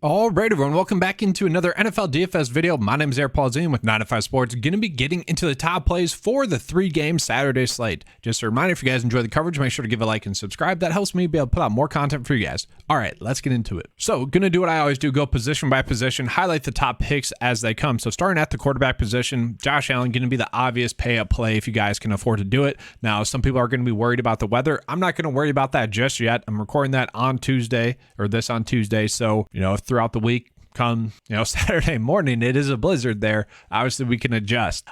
All right, everyone, welcome back into another NFL DFS video. My name is Polzin with 9to5 Sports. Going to be getting into the top plays for the 3-game Saturday slate. Just a reminder, if you guys enjoy the coverage, make sure to give a like and subscribe. That helps me be able to put out more content for you guys. All right, let's get into it. So, going to do what I always do, go position by position, highlight the top picks as they come. So, starting at the quarterback position, Josh Allen going to be the obvious pay-up play if you guys can afford to do it. Now, some people are going to be worried about the weather. I'm not going to worry about that just yet. I'm recording that on Tuesday, or this on Tuesday. So, throughout the week, come Saturday morning, it is a blizzard there. Obviously, we can adjust.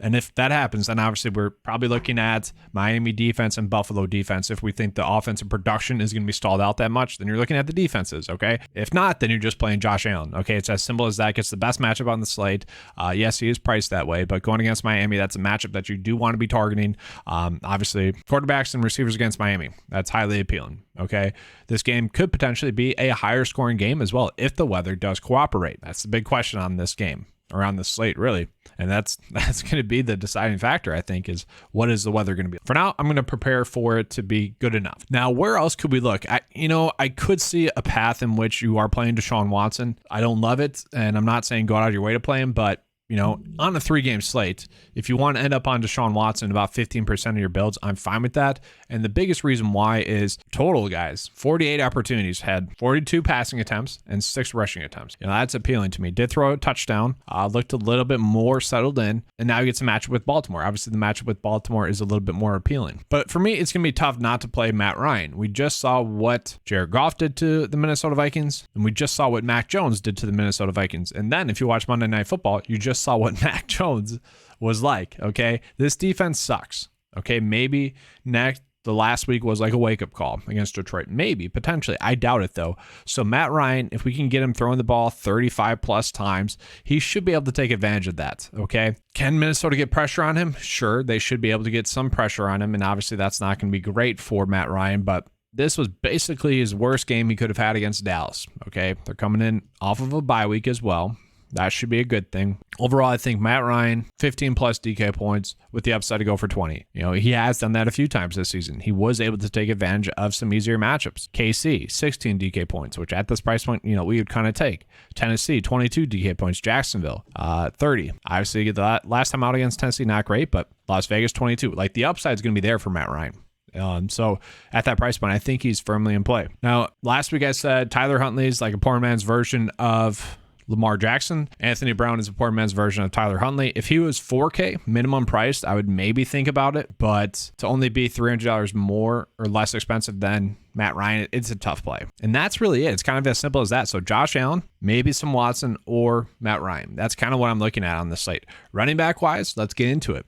And if that happens, then obviously we're probably looking at Miami defense and Buffalo defense. If we think the offensive production is going to be stalled out that much, then you're looking at the defenses, okay? If not, then you're just playing Josh Allen, okay? It's as simple as that. Gets the best matchup on the slate. Yes, he is priced that way, but going against Miami, that's a matchup that you do want to be targeting. Obviously, quarterbacks and receivers against Miami, that's highly appealing, okay? This game could potentially be a higher scoring game as well if the weather does cooperate. That's the big question on this game, around the slate, really. And that's going to be the deciding factor, I think, is what is the weather going to be. For now, I'm going to prepare for it to be good enough. Now, where else could we look? I could see a path in which you are playing Deshaun Watson. I don't love it, and I'm not saying go out of your way to play him, but on a 3-game slate, if you want to end up on Deshaun Watson about 15% of your builds, I'm fine with that. And the biggest reason why is total, guys. 48 opportunities, had 42 passing attempts and 6 rushing attempts. That's appealing to me. Did throw a touchdown, looked a little bit more settled in, and now he gets a matchup with Baltimore. Obviously, the matchup with Baltimore is a little bit more appealing. But for me, it's going to be tough not to play Matt Ryan. We just saw what Jared Goff did to the Minnesota Vikings, and we just saw what Mac Jones did to the Minnesota Vikings. And then if you watch Monday Night Football, you just saw what Mac Jones was like, okay? This defense sucks, okay? Maybe the last week was like a wake-up call against Detroit. Maybe, potentially. I doubt it, though. So Matt Ryan, if we can get him throwing the ball 35-plus times, he should be able to take advantage of that, okay? Can Minnesota get pressure on him? Sure, they should be able to get some pressure on him, and obviously that's not going to be great for Matt Ryan, but this was basically his worst game he could have had against Dallas, okay? They're coming in off of a bye week as well. That should be a good thing. Overall, I think Matt Ryan, 15-plus DK points with the upside to go for 20. He has done that a few times this season. He was able to take advantage of some easier matchups. KC, 16 DK points, which at this price point, we would kind of take. Tennessee, 22 DK points. Jacksonville, 30. Obviously, the last time out against Tennessee, not great, but Las Vegas, 22. Like, the upside is going to be there for Matt Ryan. So at that price point, I think he's firmly in play. Now, last week I said Tyler Huntley's like a poor man's version of Lamar Jackson. Anthony Brown is a poor man's version of Tyler Huntley. If he was 4K minimum priced, I would maybe think about it, but to only be $300 more or less expensive than Matt Ryan, it's a tough play. And that's really it. It's kind of as simple as that. So Josh Allen, maybe some Watson, or Matt Ryan. That's kind of what I'm looking at on this slate. Running back wise, let's get into it.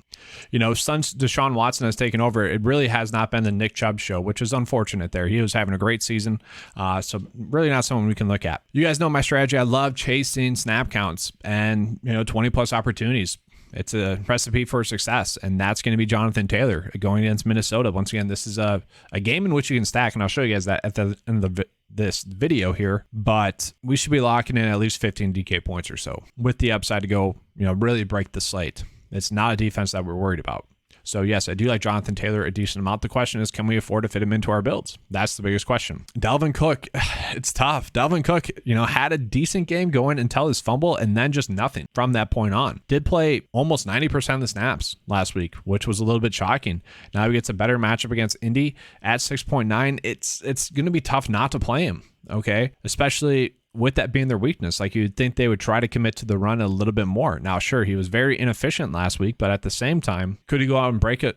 Since Deshaun Watson has taken over, it really has not been the Nick Chubb show, which is unfortunate there. He was having a great season. So really not someone we can look at. You guys know my strategy. I love chasing snap counts and, 20 plus opportunities. It's a recipe for success, and that's going to be Jonathan Taylor going against Minnesota. Once again, this is a game in which you can stack, and I'll show you guys that at the end of this video here, but we should be locking in at least 15 DK points or so with the upside to go, really break the slate. It's not a defense that we're worried about. So yes, I do like Jonathan Taylor a decent amount. The question is, can we afford to fit him into our builds? That's the biggest question. Dalvin Cook, it's tough. Dalvin Cook, had a decent game going until his fumble and then just nothing from that point on. Did play almost 90% of the snaps last week, which was a little bit shocking. Now he gets a better matchup against Indy at 6.9. It's going to be tough not to play him, okay? Especially with that being their weakness. Like, you'd think they would try to commit to the run a little bit more. Now, sure, he was very inefficient last week, but at the same time, could he go out and break a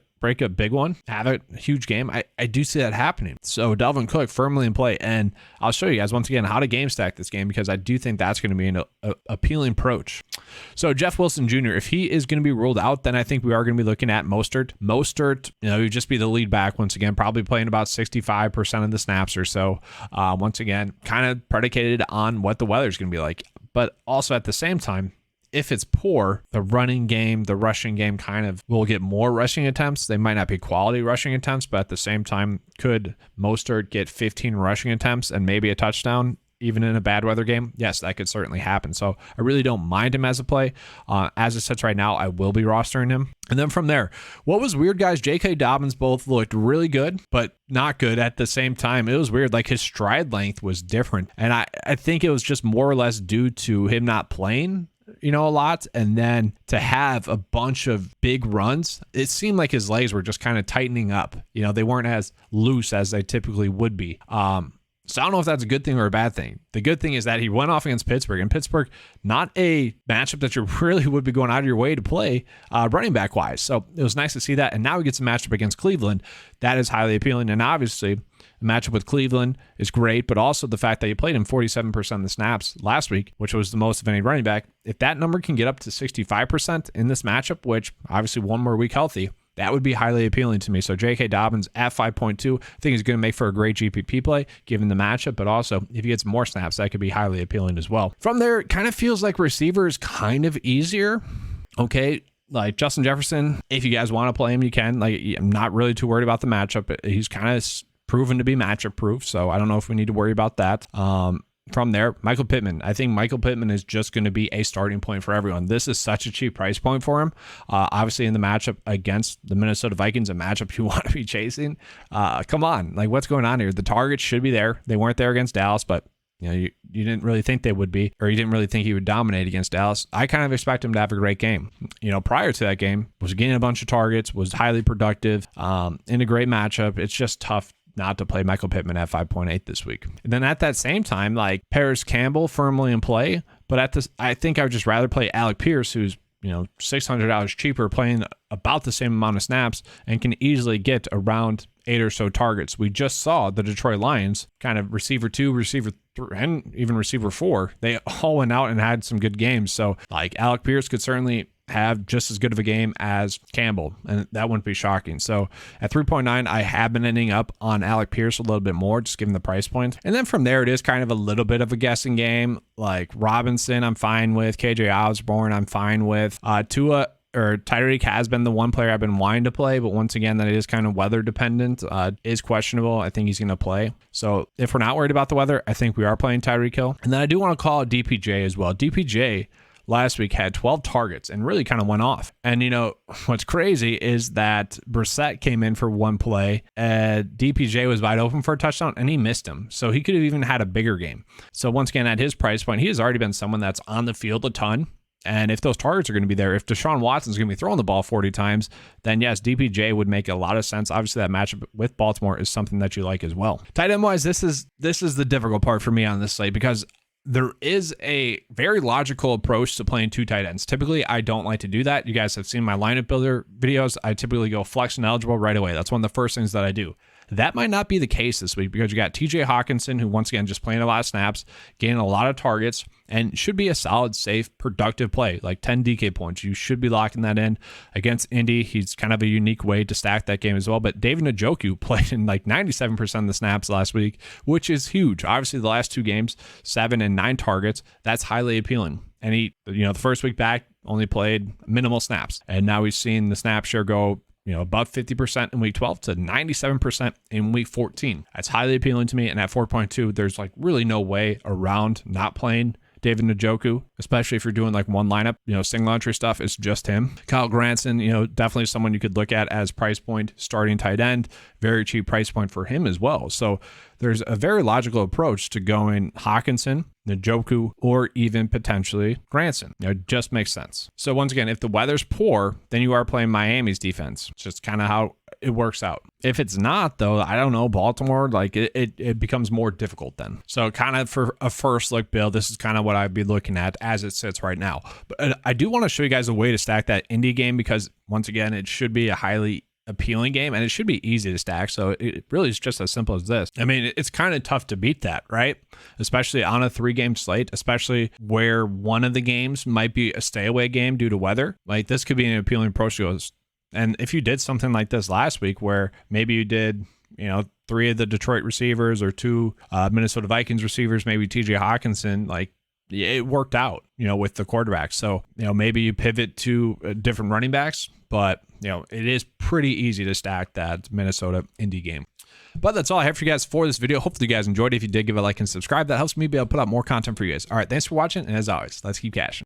big one, have a huge game? I do see that happening. So Dalvin Cook firmly in play, and I'll show you guys once again how to game stack this game, because I do think that's going to be an appealing approach. So Jeff Wilson Jr., if he is going to be ruled out, then I think we are going to be looking at Mostert. Mostert, he would just be the lead back once again, probably playing about 65% of the snaps or so. Once again, kind of predicated on what the weather is going to be like, but also at the same time, if it's poor, the running game, the rushing game kind of will get more rushing attempts. They might not be quality rushing attempts, but at the same time, could Mostert get 15 rushing attempts and maybe a touchdown? even in a bad weather game, yes, that could certainly happen. So I really don't mind him as a play. As it sits right now, I will be rostering him. And then from there, what was weird, guys, J.K. Dobbins both looked really good, but not good at the same time. It was weird. Like his stride length was different. And I think it was just more or less due to him not playing a lot, and then to have a bunch of big runs, it seemed like his legs were just kind of tightening up. They weren't as loose as they typically would be. So I don't know if that's a good thing or a bad thing. The good thing is that he went off against Pittsburgh, and Pittsburgh, not a matchup that you really would be going out of your way to play running back wise. So it was nice to see that. And now he gets a matchup against Cleveland. That is highly appealing. And obviously, the matchup with Cleveland is great, but also the fact that you played him 47% of the snaps last week, which was the most of any running back. If that number can get up to 65% in this matchup, which obviously one more week healthy, that would be highly appealing to me. So J.K. Dobbins at 5.2, I think he's going to make for a great GPP play given the matchup, but also if he gets more snaps, that could be highly appealing as well. From there, it kind of feels like receiver is kind of easier. Okay, like Justin Jefferson, if you guys want to play him, you can. Like, I'm not really too worried about the matchup. He's kind of proven to be matchup proof, so I don't know if we need to worry about that. From there, Michael Pittman. I think Michael Pittman is just going to be a starting point for everyone. This is such a cheap price point for him. Obviously, in the matchup against the Minnesota Vikings, a matchup you want to be chasing. Come on, like what's going on here? The targets should be there. They weren't there against Dallas, but you didn't really think they would be, or you didn't really think he would dominate against Dallas. I kind of expect him to have a great game. Prior to that game, was getting a bunch of targets, was highly productive, in a great matchup. It's just tough not to play Michael Pittman at 5.8 this week. And then at that same time, like Paris Campbell firmly in play, but at this, I think I would just rather play Alec Pierce, who's $600 cheaper, playing about the same amount of snaps and can easily get around 8 or so targets. We just saw the Detroit Lions kind of receiver 2, receiver 3, and even receiver 4. They all went out and had some good games. So like Alec Pierce could certainly have just as good of a game as Campbell, and that wouldn't be shocking. So at 3.9, I have been ending up on Alec Pierce a little bit more, just given the price point. And then from there, it is kind of a little bit of a guessing game. Like Robinson, I'm fine with. KJ Osborne, I'm fine with. Tua or Tyreek has been the one player I've been wanting to play, but once again, that is kind of weather dependent. Is questionable. I think he's going to play. So if we're not worried about the weather, I think we are playing Tyreek Hill. And then I do want to call out DPJ as well. DPJ last week had 12 targets and really kind of went off. And what's crazy is that Brissett came in for one play, DPJ was wide open for a touchdown, and he missed him. So he could have even had a bigger game. So once again, at his price point, he has already been someone that's on the field a ton. And if those targets are going to be there, if Deshaun Watson's going to be throwing the ball 40 times, then yes, DPJ would make a lot of sense. Obviously, that matchup with Baltimore is something that you like as well. Tight end wise, this is the difficult part for me on this slate, because there is a very logical approach to playing 2 tight ends. Typically, I don't like to do that. You guys have seen my lineup builder videos. I typically go flex and eligible right away. That's one of the first things that I do. That might not be the case this week, because you got TJ Hawkinson, who once again just playing a lot of snaps, gaining a lot of targets, and should be a solid, safe, productive play, like 10 DK points. You should be locking that in against Indy. He's kind of a unique way to stack that game as well. But David Njoku played in like 97% of the snaps last week, which is huge. Obviously, the last 2 games, 7 and 9 targets. That's highly appealing. And he, the first week back, only played minimal snaps. And now we've seen the snap share go about 50% in week 12 to 97% in week 14. That's highly appealing to me. And at 4.2, there's like really no way around not playing David Njoku, especially if you're doing like one lineup, single entry stuff. It's just him. Kyle Granson, definitely someone you could look at as price point starting tight end. Very cheap price point for him as well. So there's a very logical approach to going Hawkinson, Njoku, or even potentially Granson. It just makes sense. So once again, if the weather's poor, then you are playing Miami's defense. It's just kind of how it works out. If it's not, though, I don't know, Baltimore, like it becomes more difficult then. So kind of for a first look build, this is kind of what I'd be looking at as it sits right now. But I do want to show you guys a way to stack that Indy game, because once again, it should be a highly appealing game, and it should be easy to stack. So it really is just as simple as this. I mean, it's kind of tough to beat that, right? Especially on a 3-game slate, especially where one of the games might be a stay away game due to weather. Like this could be an appealing approach to those. And if you did something like this last week, where maybe you did, 3 of the Detroit receivers or 2 Minnesota Vikings receivers, maybe TJ Hawkinson, like it worked out, with the quarterback. So, maybe you pivot to different running backs, but, it is pretty easy to stack that Minnesota Indy game. But that's all I have for you guys for this video. Hopefully you guys enjoyed it. If you did, give it a like and subscribe. That helps me be able to put out more content for you guys. All right, thanks for watching, and as always, let's keep cashing.